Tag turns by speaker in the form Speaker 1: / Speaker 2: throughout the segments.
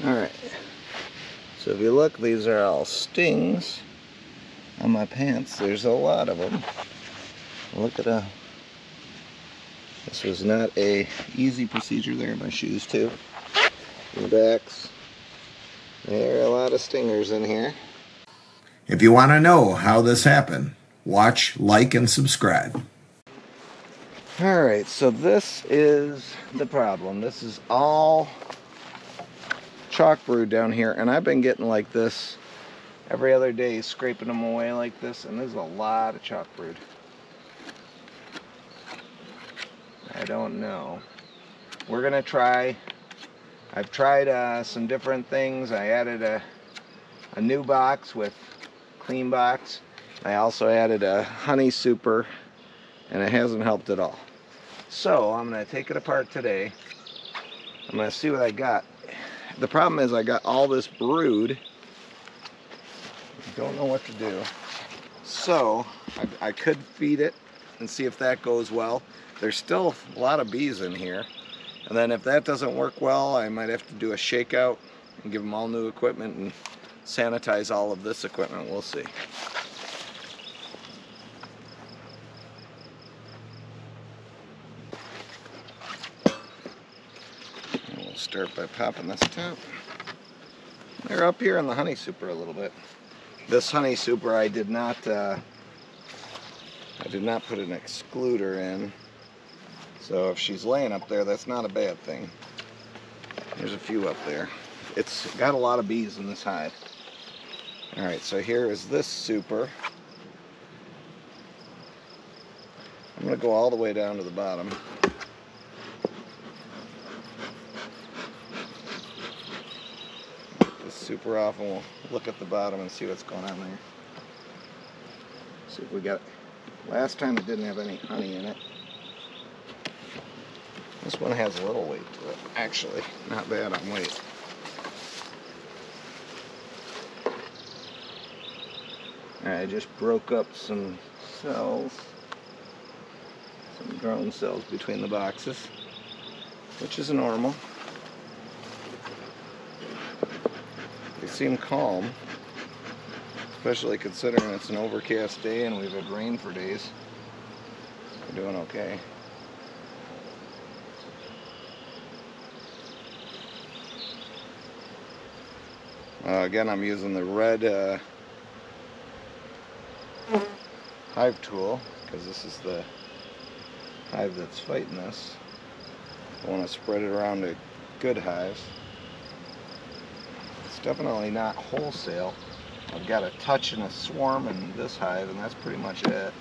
Speaker 1: Alright, so if you look, these are all stings on my pants. There's a lot of them. Look at this was not a easy procedure. There are my shoes too. The backs. There are a lot of stingers in here.
Speaker 2: If you want to know how this happened, watch, like, and subscribe.
Speaker 1: Alright, so this is the problem. This is all Chalkbrood down here, and I've been getting like this every other day, scraping them away like this, and there's a lot of Chalkbrood. I don't know. We're gonna try. I've tried some different things. I added a new box with clean box. I also added a honey super, and it hasn't helped at all. So I'm gonna take it apart today. I'm gonna see what I got. The problem is I got all this brood. Don't know what to do. So I could feed it and see if that goes well. There's still a lot of bees in here. And then if that doesn't work well, I might have to do a shakeout and give them all new equipment and sanitize all of this equipment. We'll see. Start by popping this top. They're up here in the honey super a little bit. This honey super I did not put an excluder in. So if she's laying up there, that's not a bad thing. There's a few up there. It's got a lot of bees in this hive. Alright, so here is this super. I'm going to go all the way down to the bottom. Super off, and we'll look at the bottom and see what's going on there. See if we got. Last time it didn't have any honey in it. This one has a little weight to it. Actually, not bad on weight. I just broke up some cells, some drone cells between the boxes, which is normal. They seem calm, especially considering it's an overcast day and we've had rain for days. We're doing okay. Again, I'm using the red hive tool because this is the hive that's fighting this. I want to spread it around to good hives. It's definitely not wholesale. I've got a touch and a swarm in this hive, and that's pretty much it.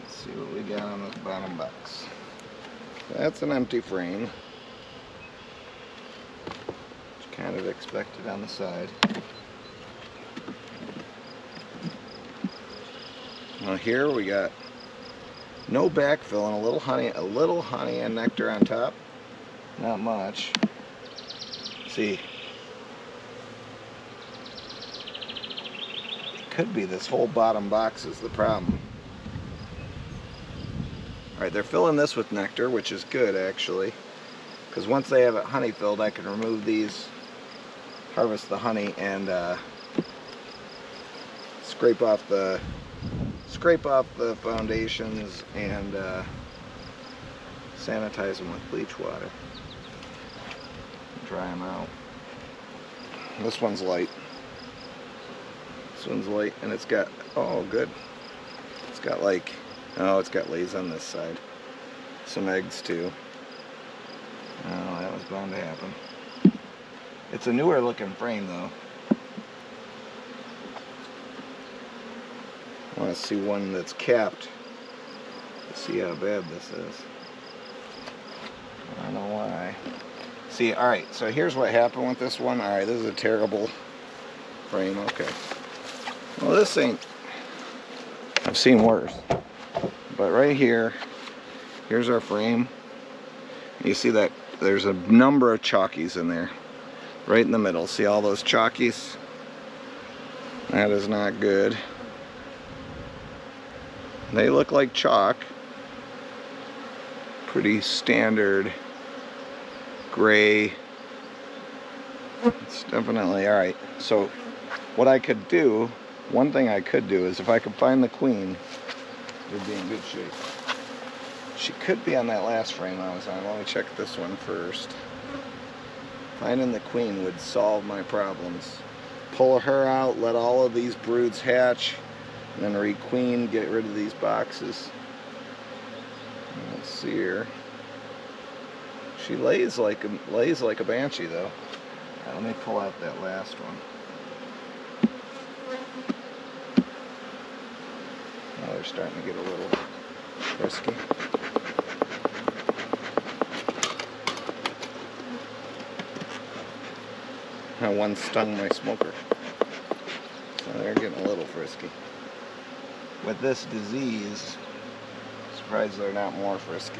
Speaker 1: Let's see what we got on this bottom box. That's an empty frame. Which kind of expected on the side. Well, here we got no backfill and a little honey and nectar on top. Not much. See, could be this whole bottom box is the problem. Alright, they're filling this with nectar, which is good actually, because once they have it honey filled, I can remove these, harvest the honey, and scrape off the foundations and sanitize them with bleach water. Dry them out. This one's light. This one's light, and it's got, oh good. It's got like, oh, it's got lays on this side. Some eggs too. Oh, that was bound to happen. It's a newer looking frame though. I want to see one that's capped to see how bad this is. I don't know why. See, alright, so here's what happened with this one. Alright, this is a terrible frame. Okay. Well, this ain't... I've seen worse. But right here, here's our frame. You see that there's a number of chalkies in there. Right in the middle. See all those chalkies? That is not good. They look like chalk. pretty standard gray. It's definitely alright. So what I could do, one thing I could do is if I could find the queen, it would be in good shape. She could be on that last frame I was on. Let me check this one first. Finding the queen would solve my problems. Pull her out, let all of these broods hatch, and then re-queen, get rid of these boxes. Let's see here. She lays like a banshee though. Let me pull out that last one. Oh, they're starting to get a little frisky. One stung my smoker. So they're getting a little frisky. With this disease, I'm surprised they're not more frisky.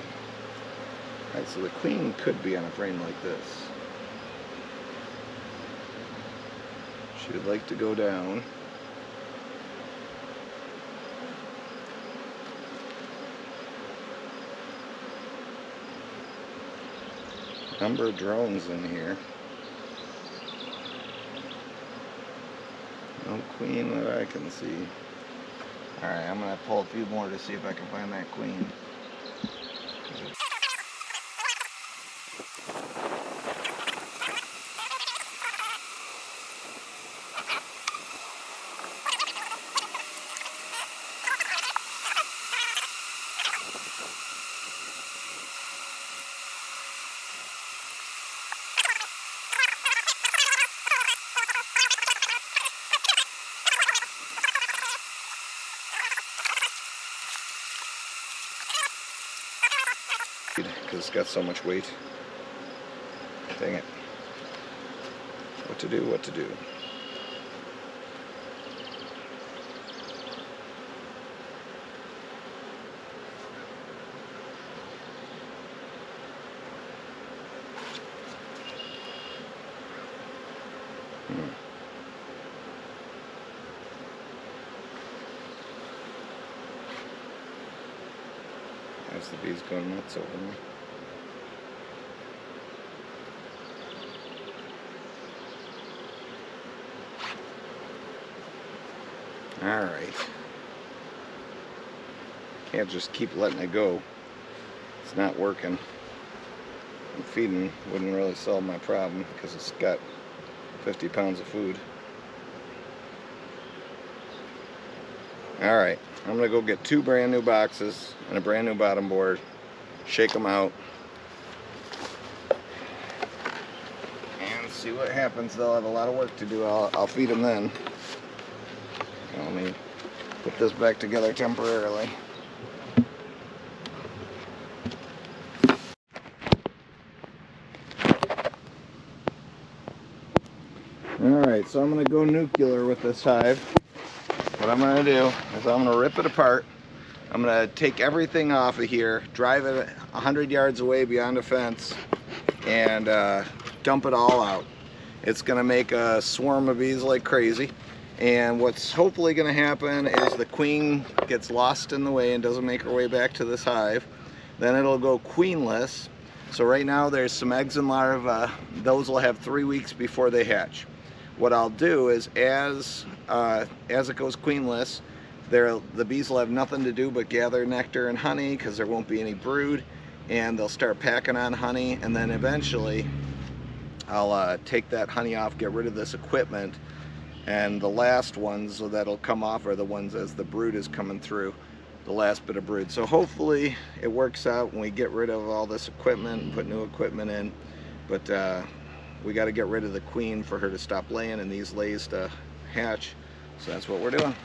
Speaker 1: Alright, so the queen could be on a frame like this. She would like to go down. Number of drones in here. No queen that I can see. Alright, I'm going to pull a few more to see if I can find that queen. Because it's got so much weight. Dang it. What to do, what to do. There's the bees going nuts over me. Alright. Can't just keep letting it go. It's not working. And feeding wouldn't really solve my problem because it's got 50 pounds of food. Alright, I'm going to go get 2 brand new boxes and a brand new bottom board, shake them out, and see what happens. They'll have a lot of work to do. I'll feed them then. Let me put this back together temporarily. Alright, so I'm going to go nuclear with this hive. What I'm going to do is I'm going to rip it apart. I'm going to take everything off of here, drive it 100 yards away beyond a fence, and dump it all out. It's going to make a swarm of bees like crazy. And what's hopefully going to happen is the queen gets lost in the way and doesn't make her way back to this hive. Then it'll go queenless. So right now there's some eggs and larvae. Those will have 3 weeks before they hatch. What I'll do is as it goes queenless, the bees will have nothing to do but gather nectar and honey because there won't be any brood, and they'll start packing on honey, and then eventually I'll take that honey off, get rid of this equipment, and the last ones that'll come off are the ones as the brood is coming through, the last bit of brood. So hopefully it works out when we get rid of all this equipment and put new equipment in, but we got to get rid of the queen for her to stop laying and these lays to hatch. So that's what we're doing.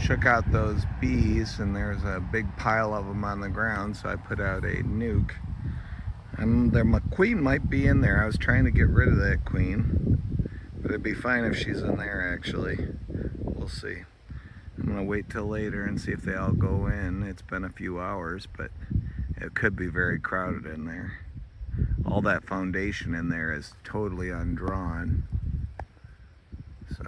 Speaker 1: shook out those bees, and there's a big pile of them on the ground, so I put out a nuke. And the queen might be in there. I was trying to get rid of that queen, but it'd be fine if she's in there, actually. We'll see. I'm gonna wait till later and see if they all go in. It's been a few hours, but it could be very crowded in there. All that foundation in there is totally undrawn. So